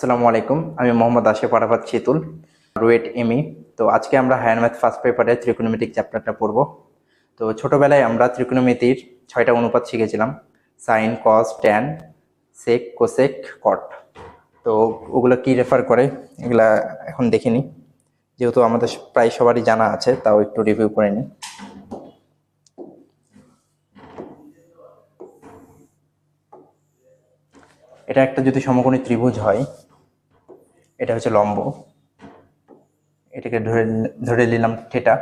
আসসালামু আলাইকুম, আমি মোহাম্মদ আশিফ আরাফাত শীতুল, রুয়েট এমই। তো আজকে আমরা হায়ার ম্যাথ ফার্স্ট পেপারে ত্রিকোণমিতিক চ্যাপ্টারটা পড়ব। তো ছোটবেলায় আমরা ত্রিকোণমিতির 6টা অনুপাত শিখেছিলাম: সাইন, কস, ট্যান, সেক, কোসেক, কট। তো ওগুলো কি রেফার করে এগুলা এখন দেখিনি, যেহেতু আমাদের প্রায় সবারই জানা আছে, তাও একটু রিভিউ করে নিই। এটা একটা যদি সমকোণী ত্রিভুজ হয়, এটা হচ্ছে লম্ব, এটাকে ধরে নিলাম থিটা,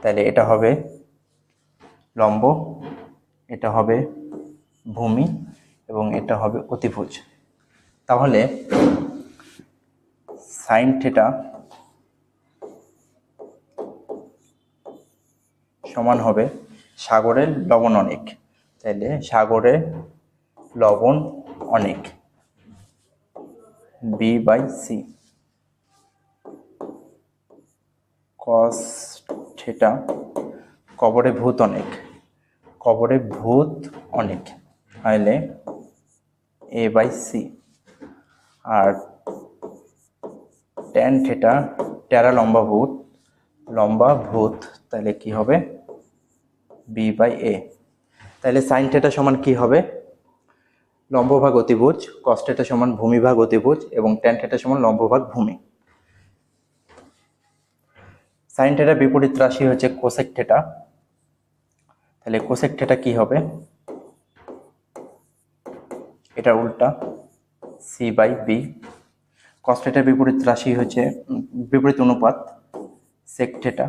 তাহলে এটা হবে লম্ব, এটা হবে ভূমি এবং এটা হবে অতিভুজ। তাহলে সাইন থিটা সমান হবে সাগরের লবণ অনেক। তাহলে সাগরে লবণ অনেক, B/C। কস থিটা কবরে ভূত অনেক, কবরে ভূত অনেক, তাহলে A/C। আর ট্যান থিটা টেরা লম্বা ভূত, তাহলে কি হবে? B/A। তাহলে সাইন থিটা সমান কি হবে? লম্ব ভাগ অতিভুজ, কস থিটা সমান ভূমি ভাগ অতিভুজ এবং ট্যান থিটা সমান লম্ব ভাগ ভূমি। সাইন থিটার বিপরীত রাশি হচ্ছে কোসেক থিটা, তাহলে কোসেক থিটা কি হবে? এটা উল্টা, C/B। কস থিটার বিপরীত রাশি হচ্ছে বিপরীত অনুপাত সেক থিটা,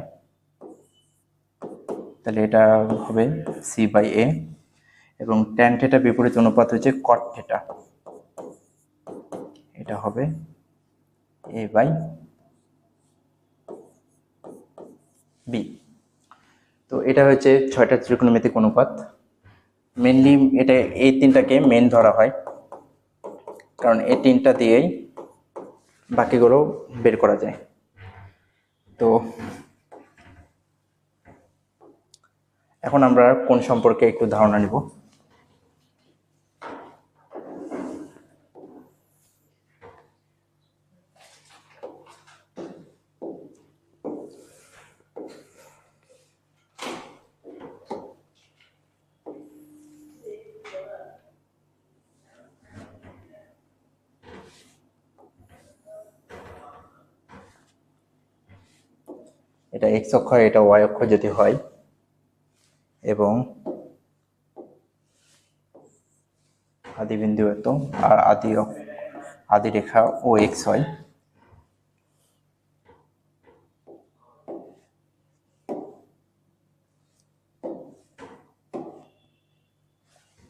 তাহলে এটা হবে C/A। এবং ট্যান থিটার বিপরীত অনুপাত হচ্ছে কট থিটা, এটা হবে A/B। তো এটা হচ্ছে 6টা ত্রিকোণমিতিক অনুপাত। মেনলি এটা এই তিনটাকে মেন ধরা হয়, কারণ এই তিনটা দিয়েই বাকিগুলো বের করা যায়। তো এখন আমরা কোণ সম্পর্কে একটু ধারণা নিব। এটা এক্স অক্ষ, এটা ওয়াই অক্ষ যদি হয় এবং আদি বিন্দু এত আর আদি রেখা ও এক্স হয়,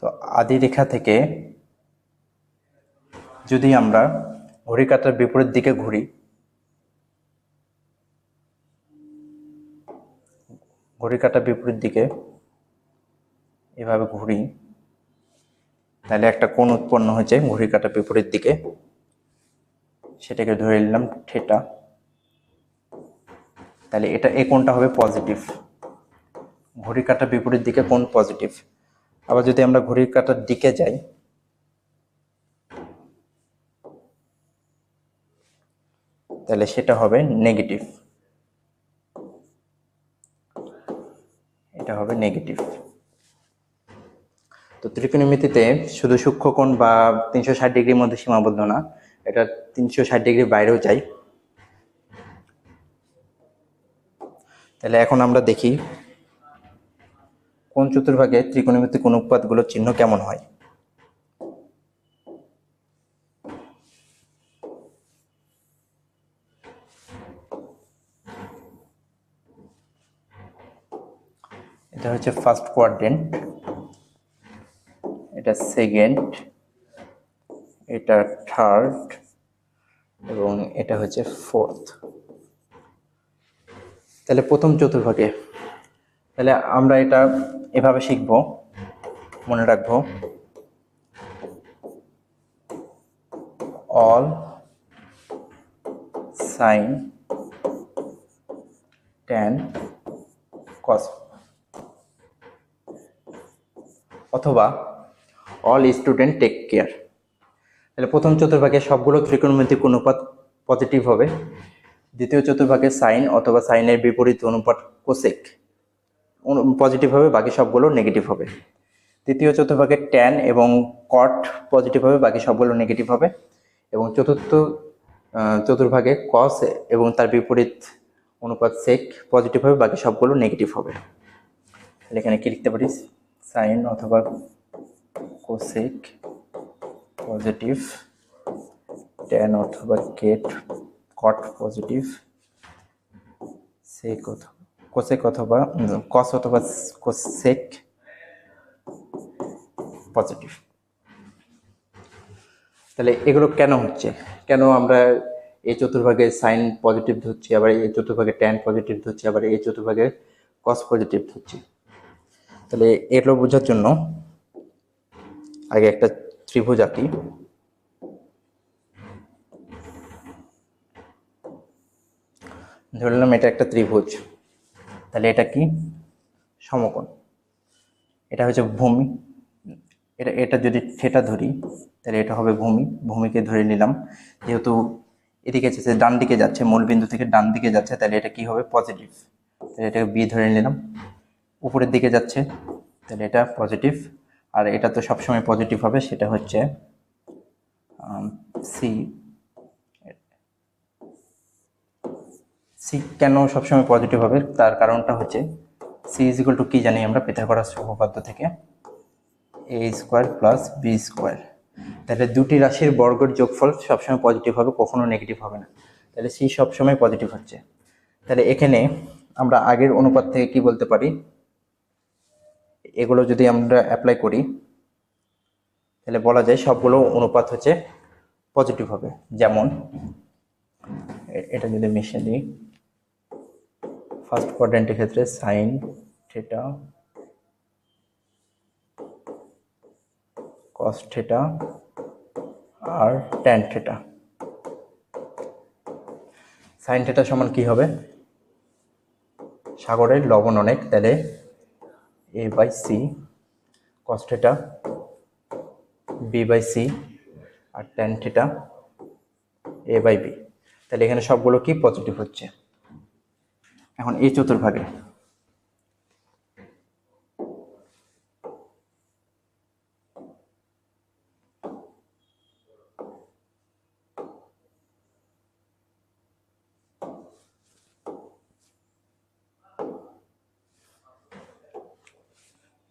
তো আদি রেখা থেকে যদি আমরা ঘড়ি কাঁটার বিপরীত দিকে ঘুরি, ঘড়ি কাঁটার বিপরীত দিকে এভাবে ঘুরি, তাহলে একটা কোণ উৎপন্ন হয়েছে ঘড়ি কাঁটার বিপরীত দিকে, সেটাকে ধরে নিলাম থিটা। তাহলে এই কোণটা হবে পজিটিভ, ঘড়ি কাঁটার বিপরীত দিকে কোণ পজিটিভ। আবার যদি আমরা ঘড়ির কাঁটার দিকে যাই, তাহলে সেটা হবে নেগেটিভ, এটা হবে নেগেটিভ। তো ত্রিকোণমিতিতে শুধু সূক্ষ্মকোণ বা 360 ডিগ্রির মধ্যে সীমাবদ্ধ না, এটা 360 ডিগ্রির বাইরেও যায়। তাহলে এখন আমরা দেখি কোণ চতুর্ভাগে ত্রিকোণমিতিক অনুপাতগুলোর চিহ্ন কেমন হয়। এটা হচ্ছে ফার্স্ট কোয়াড্রেন্ট, এটা সেকেন্ড, এটা থার্ড এবং এটা হচ্ছে ফোর্থ। তাহলে প্রথম চতুর্ভাগে, তাহলে আমরা এটা এভাবে শিখব, মনে রাখবো, অল সাইন ট্যান কস, অথবা অল স্টুডেন্ট টেক কেয়ার। তাহলে প্রথম চতুর্ভাগে সবগুলো ত্রিকোণমিতিক অনুপাত পজিটিভ হবে, দ্বিতীয় চতুর্ভাগে সাইন অথবা সাইনের বিপরীত অনুপাত কোসেক পজিটিভ হবে, বাকি সবগুলো নেগেটিভ হবে। তৃতীয় চতুর্ভাগে ট্যান এবং কট পজিটিভ হবে, বাকি সবগুলো নেগেটিভ হবে। এবং চতুর্থ চতুর্ভাগে কস এবং তার বিপরীত অনুপাত সেক পজিটিভ হবে, বাকি সবগুলো নেগেটিভ হবে। তাহলে এখানে কি লিখতে পারি, সাইন অথবা কোসেক পজিটিভ, ট্যান অথবা কট পজিটিভ, সেক অথবা কোসেক অথবা কস অথবা কোসেক পজিটিভ। তাহলে এগুলো কেন হচ্ছে, কেন আমরা এই চতুর্ভাগে সাইন পজিটিভ ধরছি, আবার এই চতুর্ভাগে ট্যান পজিটিভ ধরছি, আবার এই চতুর্ভাগে কস পজিটিভ ধরছি? তাহলে এগুলো বোঝার জন্য আগে একটা ত্রিভুজ আঁকি। ধরলাম এটা একটা ত্রিভুজ, তাহলে এটা কি সমকোণ, এটা হচ্ছে ভূমি, এটা যদি থিটা ধরি তাহলে এটা হবে ভূমিকে ধরে নিলাম। যেহেতু এদিকে যাচ্ছে, ডান দিকে যাচ্ছে, মূল বিন্দু থেকে ডান দিকে যাচ্ছে, তাহলে এটা কি হবে পজিটিভ, তাহলে এটাকে বি ধরে নিলাম। উপরের দিকে যাচ্ছে তাহলে এটা পজিটিভ, আর এটা তো সবসময় পজিটিভ হবে, সেটা হচ্ছে সি। সি কেন সবসময় পজিটিভ হবে, তার কারণটা হচ্ছে সি ইজ ইকুয়াল টু কি জানি আমরা পিথাগোরাস উপপাদ্য থেকে, এ স্কোয়ার প্লাস বি স্কোয়ার। তাহলে দুটি রাশির বর্গের যোগফল সবসময় পজিটিভ হবে, কখনো নেগেটিভ হবে না। তাহলে সি সবসময় পজিটিভ হচ্ছে। তাহলে এখানে আমরা আগের অনুপাত থেকে কি বলতে পারি, এগুলো যদি আমরা অ্যাপ্লাই করি তাহলে বলা যায় সবগুলো অনুপাত হচ্ছে পজিটিভ হবে। যেমন এটা যদি মিশিয়ে দিই, ফার্স্ট কোয়াড্রেন্টের ক্ষেত্রে সাইন থিটা, কস থিটা আর ট্যান থিটা। সাইন থিটা সমান কি হবে, সাগরের লবণ অনেক, তাহলে A by C, cos theta B by C, আর tan theta A by B. তাহলে এখানে সবগুলো কি পজিটিভ হচ্ছে। এখন এই চতুর্ভাগে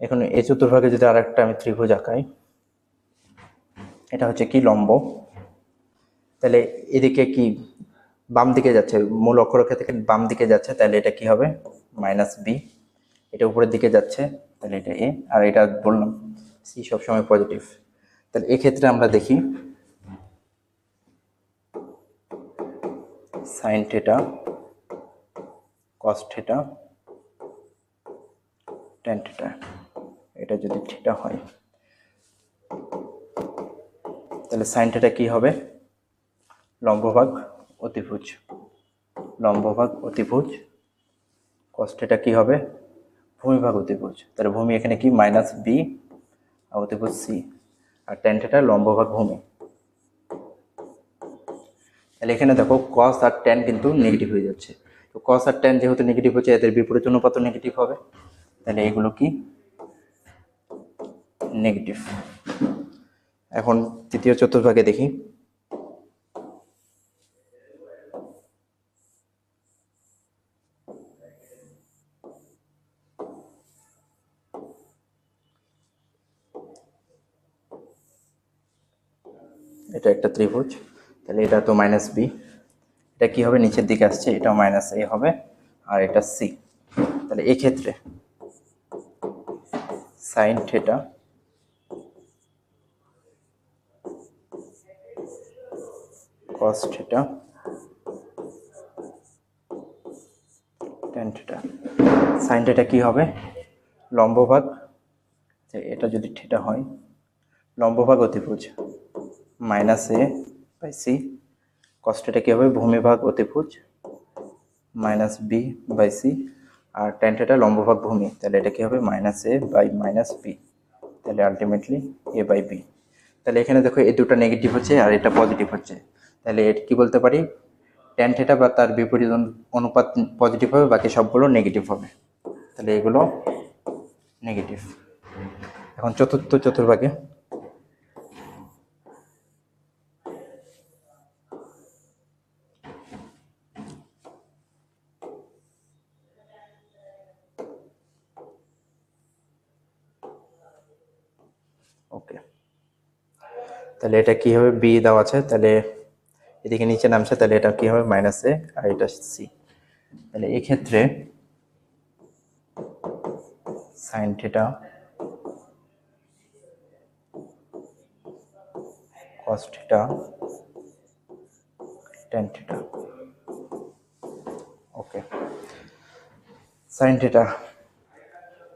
এখন এই চতুর্ভাগে যদি আর একটা আমি ত্রিভুজ আঁকাই, এটা হচ্ছে কি লম্ব, তাহলে এদিকে কি বাম দিকে যাচ্ছে, মূল অক্ষরেখা থেকে বাম দিকে যাচ্ছে, তাহলে এটা কি হবে মাইনাস বি। এটা উপরের দিকে যাচ্ছে তাহলে এটা এ, আর এটা বললাম সি সবসময় পজিটিভ। তাহলে এক্ষেত্রে আমরা দেখি sign theta, cos theta, tan theta, এটা যদি থিটা হয় তাহলে সাইন থিটা কি হবে, লম্বভাগ অতিভুজ, লম্বভাগ অতিভুজ। কস থিটা কি হবে, ভূমিভাগ অতিভুজ। তাহলে ভূমি এখানে কি মাইনাস বি, আর অতিভুজ সি, আর ট্যান থিটা লম্বভাগ ভূমি। তাহলে এখানে দেখো কস আর ট্যান কিন্তু নেগেটিভ হয়ে যাচ্ছে, তো কস আর ট্যান যেহেতু নেগেটিভ হচ্ছে, এদের বিপরীত অনুপাতও নেগেটিভ হবে, তাহলে এগুলো কি নেগেটিভ। এখন তৃতীয় চতুর্ভাগে দেখি, এটা একটা ত্রিভুজ, তাহলে এটা তো মাইনাস বি, এটা কি হবে নিচের দিকে আসছে, এটাও মাইনাস এ হবে, আর এটা সি। তাহলে এই ক্ষেত্রে sine theta, cos theta, tan theta. Sine theta কি হবে লম্বভাগ, এটা যদি থিটা হয় লম্বভাগ অতিভুজ minus A by C. Cos theta কি হবে ভূমিভাগ অতিভুজ মাইনাস বি বাই সি, আর ট্যান থিটা লম্বভাগ ভূমি, তাহলে এটা কি হবে minus A by minus B, তাহলে আলটিমেটলি এ বাই বি। তাহলে এখানে দেখো এই দুটো নেগেটিভ হচ্ছে আর এটা পজিটিভ হচ্ছে, তাহলে এটা কি বলতে পারি, ট্যান থিটা বা তার বিপরীত অনুপাত পজিটিভ হবে, বাকি সবগুলো নেগেটিভ হবে। তাহলে এগুলো নেগেটিভ। এখন চতুর্ভাগে ওকে, তাহলে এটা কি হবে, বি দেওয়া আছে, তাহলে এদিকে নিচে নামছে, তাহলে এটা কি হবে মাইনাস এ আর এটা সি। তাহলে এক্ষেত্রে sine theta cos theta tan theta. Okay, sine theta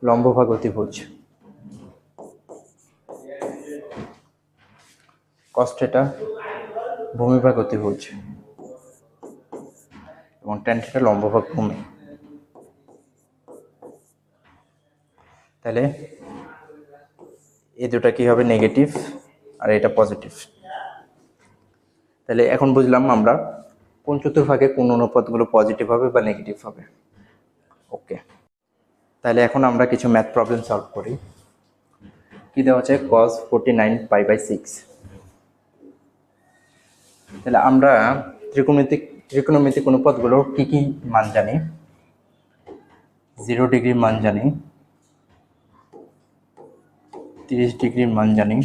লম্ব ভাগ অতিভুজ, কস থিটা ভূমি ভাগ অতিভুজ এবং ট্যান থিটা লম্ব ভাগ ভূমি। তাহলে এই দুটা কি হবে নেগেটিভ আর এটা পজিটিভ। তাহলে এখন বুঝলাম আমরা কোন চতুর্ভাগে কোন অনুপাতগুলো পজিটিভ হবে বা নেগেটিভ হবে। ওকে, তাহলে এখন আমরা কিছু ম্যাথ প্রবলেম সলভ করি। কি দেওয়া আছে, cos 49 π/6। তাহলে আমরা ত্রিকোণমিতিক অনুপাতগুলোর কি কি মান জানি। 0 ডিগ্রির মান জানি, 30 ডিগ্রির মান জানি,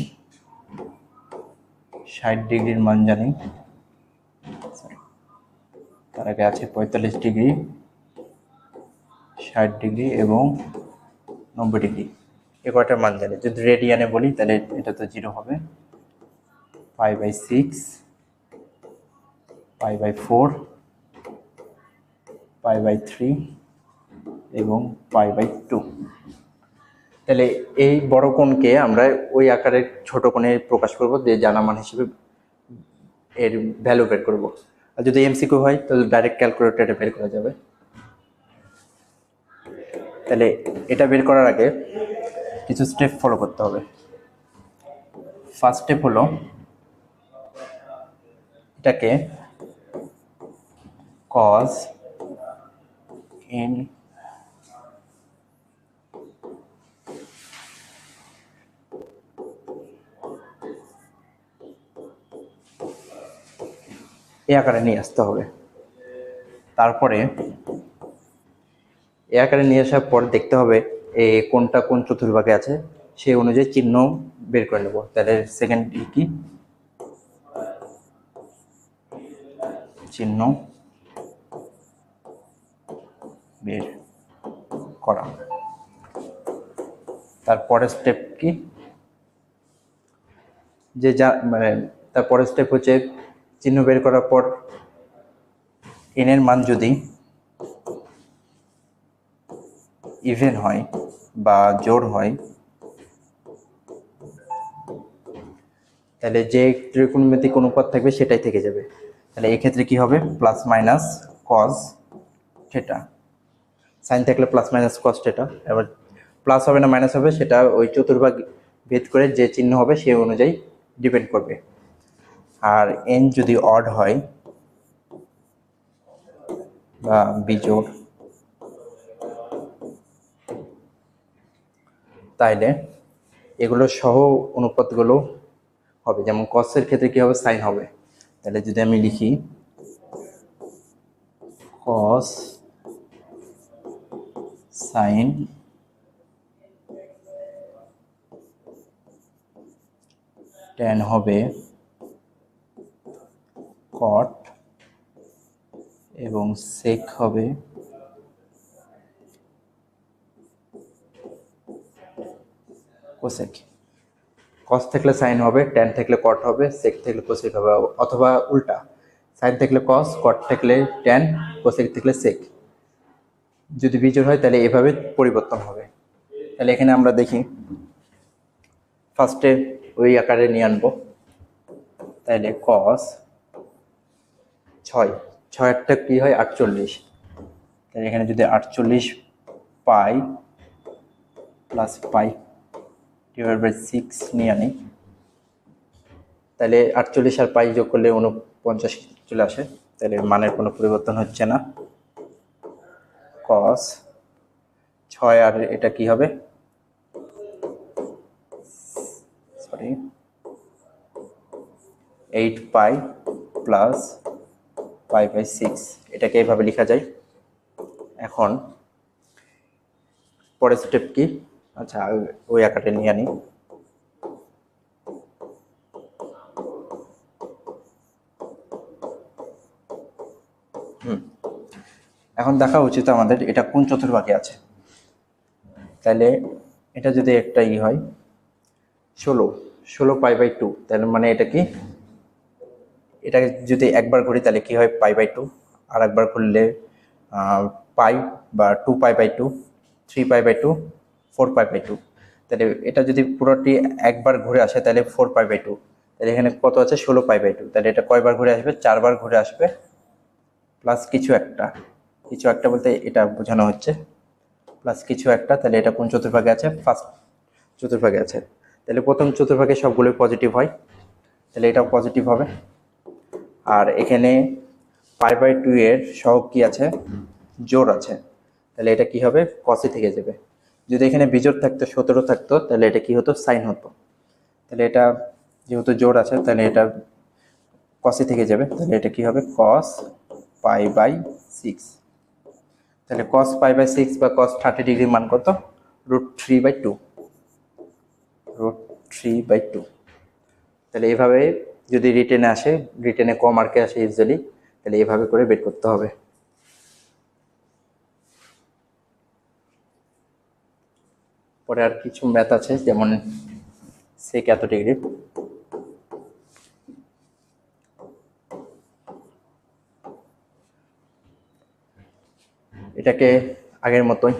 60 ডিগ্রির মান জানি, তার আগে আছে 45 ডিগ্রি, 60 ডিগ্রি এবং 90 ডিগ্রি। এ কয়টার মান জানি। যদি রেডিয়ানে বলি তাহলে এটা তো 0 হবে, π/6, π/4, π/3 এবং π/2। তাহলে এই বড় কোণকে আমরা ওই আকারের ছোট কোণে প্রকাশ করব, যে জানা মান হিসেবে এর ভ্যালু বের করব। আর যদি এমসিকিউ হয় তাহলে ডাইরেক্ট ক্যালকুলেটরে বের করা যাবে। তাহলে এটা বের করার আগে কিছু স্টেপ ফলো করতে হবে। ফার্স্ট স্টেপ হলো এটাকে cos n এই আকারে নিয়ে আসতে হবে। তারপরে এই আকারে নিয়ে আসার পর দেখতে হবে কোনটা কোন চতুর্ভাগে আছে, সেই অনুযায়ী চিহ্ন বের করে নেব। তাহলে সেকেন্ড কি চিহ্ন বের করা। তারপরের স্টেপ কি, যে মানে তারপরের স্টেপ হচ্ছে চিহ্ন বের করার পর n এর মান যদি ইভেন হয় বা জোড় হয়, তাহলে যে ত্রিকোণমিতিক অনুপাত থাকবে সেটাই থেকে যাবে। তাহলে এই ক্ষেত্রে কি হবে, plus minus cos theta. Sine থাকলে প্লাস মাইনাস কস থিটা। এবার প্লাস হবে না মাইনাস হবে সেটা ওই চতুর্ভাগ ভেদ করে যে চিহ্ন হবে সেই অনুযায়ী ডিপেন্ড করবে। আর এন যদি অড হয় বা বিজোড়, তাইলে এগুলো সহ অনুপাতগুলো হবে। যেমন কসের ক্ষেত্রে কি হবে, সাইন হবে। তাহলে যদি আমি লিখি কস সাইন ট্যান হবে কট এবং সেক হবে কোসেক। কস থাকলে সাইন হবে, ট্যান থাকলে কট হবে, সেক থাকলে কোসেক হবে, অথবা উল্টা, সাইন থাকলে কস, কট থাকলে ট্যান, কোসেক থাকলে সেক। যদি বিজোড় হয় তাহলে এভাবে পরিবর্তন হবে। তাহলে এখানে আমরা দেখি ফার্স্টে ওই আকারে নিয়ে আনবো। তাহলে কস 6 কি হয় 48। তাহলে এখানে যদি 48 pi plus pi divide by 6 নিয়ে আনি, তাহলে 48 আর পাই যোগ করলে 49 চলে আসে, তাহলে মানের কোনো পরিবর্তন হচ্ছে না। কস 6 আর এটা কি হবে, sorry 8 pi plus pi by 6, এটাকে এইভাবে লেখা যায়। এখন পরের স্টেপ কি, আচ্ছা ওই আকারে নিয়ে আনি। এখন দেখা উচিত আমাদের এটা কোন চতুর্ভাগে আছে। তাহলে এটা যদি একটা হয় 16 পাই বাই 2, তাহলে মানে এটা কি, এটা যদি একবার ঘুরি তাহলে কি হয় পাই বাই 2, আর একবার ঘুরলে পাই বা 2 pi by 2, 3 pi by 2, 4 pi by 2। তাহলে এটা যদি পুরোটি একবার ঘুরে আসে তাহলে 4 পাই বাই 2, তাহলে এখানে কত আছে 16 পাই বাই 2, তাহলে এটা কয়বার ঘুরে আসবে, 4বার ঘুরে আসবে প্লাস কিছু একটা বলতে এটা বোঝানো হচ্ছে প্লাস কিছু একটা। তাহলে এটা কোন চতুর্ভাগে আছে, ফার্স্ট চতুর্ভাগে আছে। তাহলে প্রথম চতুর্ভাগে সবগুলোই পজিটিভ হয়, তাহলে এটাও পজিটিভ হবে। আর এখানে পাই বাই 2 এর সহগ কি আছে, জোড় আছে, তাহলে এটা কি হবে কসে থেকে যাবে। যদি এখানে বিজোড় থাকতো 17 থাকতো তাহলে এটা কি হতো সাইন হতো, তাহলে এটা যেহেতু জোড় আছে তাহলে এটা কসে থেকে যাবে, তাহলে এটা কি হবে কস পাই বাই 6। তাহলে কস পাই বাই 6 বা কস 30 ডিগ্রি মান কত, √3/2, √3/2। তাহলে এইভাবে যদি রিটেনে আসে, রিটেনে কম মার্কে আসে ইউজুয়ালি, তাহলে এইভাবে করে বের করতে হবে। পরে আর কিছু ম্যাথ আছে, যেমন সেক এত ডিগ্রি, এটাকে আগের মতোই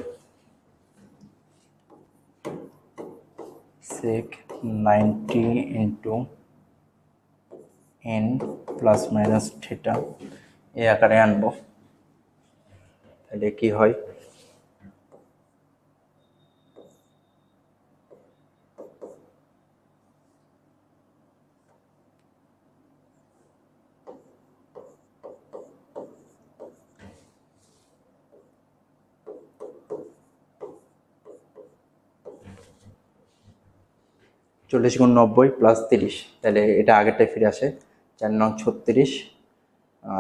সেক 90 into n plus minus theta এই আকারে আনবো। তাহলে কি হয়, চল্লিশ গুণ 90 প্লাস 30, তাহলে এটা আগেরটাই ফিরে আসে 4 9 36।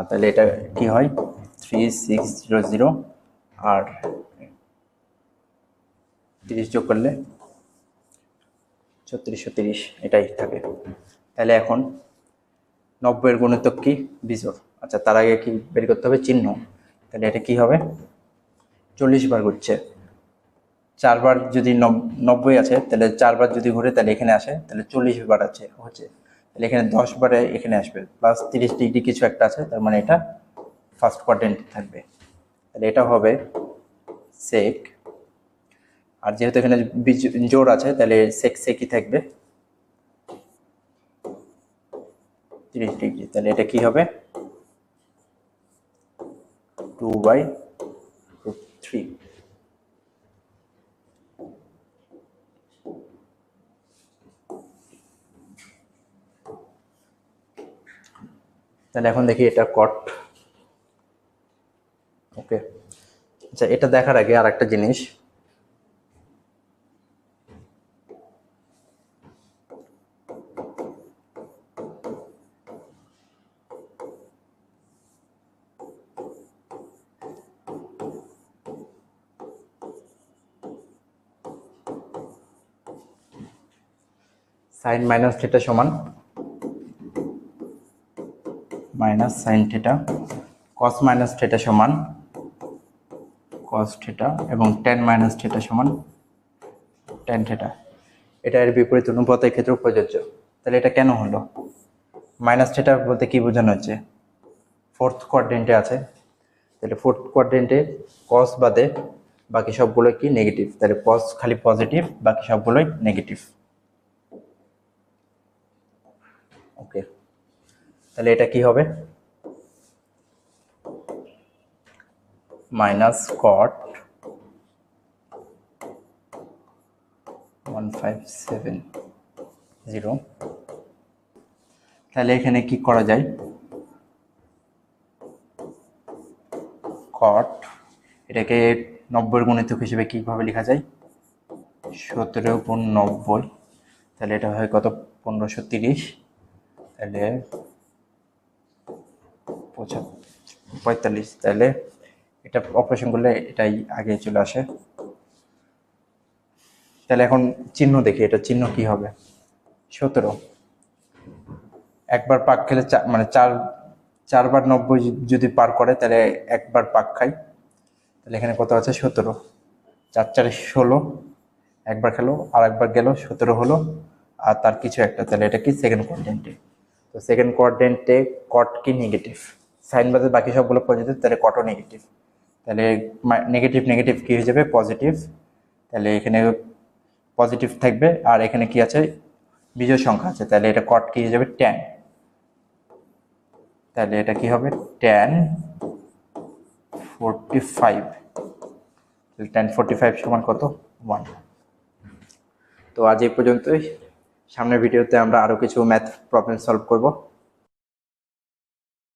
তাহলে এটা কি হয় 3600, আর 30 যোগ করলে 3630, এটাই থাকে। তাহলে এখন 90 এর গুণিতক কি, বিজোড়। আচ্ছা তার আগে কি বের করতে হবে চিহ্ন, তাহলে এটা কি হবে 40 বার ঘুরছে, 4বার যদি 90 আছে তাহলে 4বার যদি ঘুরে তাহলে এখানে আসে, তাহলে 40 বার আছে হচ্ছে, তাহলে এখানে 10 বারে এখানে আসবে, প্লাস 30 ডিগ্রি কিছু একটা আছে, তার মানে এটা ফার্স্ট কোয়াড্রেন্টে থাকবে। তাহলে এটা হবে সেক, আর যেহেতু এখানে জোড় আছে তাহলে সেক সেকই থাকবে 30 ডিগ্রি, তাহলে এটা কি হবে 2/√3। তাহলে এখন দেখি এটা কট, ওকে। আচ্ছা এটা দেখার আগে আর একটা জিনিস, সাইন মাইনাস থিটা সমান মাইনাস সাইন থিটা, কস মাইনাস থিটা সমান কস থিটা, এবং টেন মাইনাস থিটা সমান টেন থিটা। এটা এর বিপরীত অনুপাতের ক্ষেত্রে প্রযোজ্য। তাহলে এটা কেন হলো, মাইনাস থিটা বলতে কি বোঝানো হচ্ছে, ফোর্থ কোয়াড্রেন্টে আছে, তাহলে ফোর্থ কোয়াড্রেন্টে কস বাদে বাকি সবগুলো কি নেগেটিভ, তাহলে কস খালি পজিটিভ, বাকি সবগুলোই নেগেটিভ। ওকে, তাহলে এটা কি হবে মাইনাস কট 1570, তাহলে এখানে কি করা যায়, কট এটাকে 90 গুণিতক হিসেবে কিভাবে লেখা যায়, 17 গুণ 90, তাহলে এটা হয় কত, 1530, তাহলে 45, তাহলে এটা অপারেশন করলে এটাই আগে চলে আসে। তাহলে এখন চিহ্ন দেখি, এটা চিহ্ন কি হবে, 17 একবার পাক খেলে মানে চারবার 90 যদি পার করে তাহলে একবার পাক খাই, তাহলে এখানে কত আছে 17, 4 4 16, একবার খেলো আর একবার গেল 17 হলো, আর তার কিছু একটা, তাহলে এটা কি সেকেন্ড কোয়াড্রেন্টে। তো সেকেন্ড কোয়াড্রেন্টে কট কি নেগেটিভ, সাইন বাদে বাকি সবগুলো পজিটিভ, তাহলে কটও নেগেটিভ, তাহলে নেগেটিভ নেগেটিভ কি হয়ে যাবে পজিটিভ, তাহলে এখানে পজিটিভ থাকবে, আর এখানে কি আছে বিজোড় সংখ্যা আছে, তাহলে এটা কট কি হয়ে যাবে ট্যান, তাহলে এটা কি হবে ট্যান 45, ট্যান 45 সমান কত 1। তো আজ এই পর্যন্তই, সামনের ভিডিওতে আমরা আরও কিছু ম্যাথ প্রবলেম সলভ করব।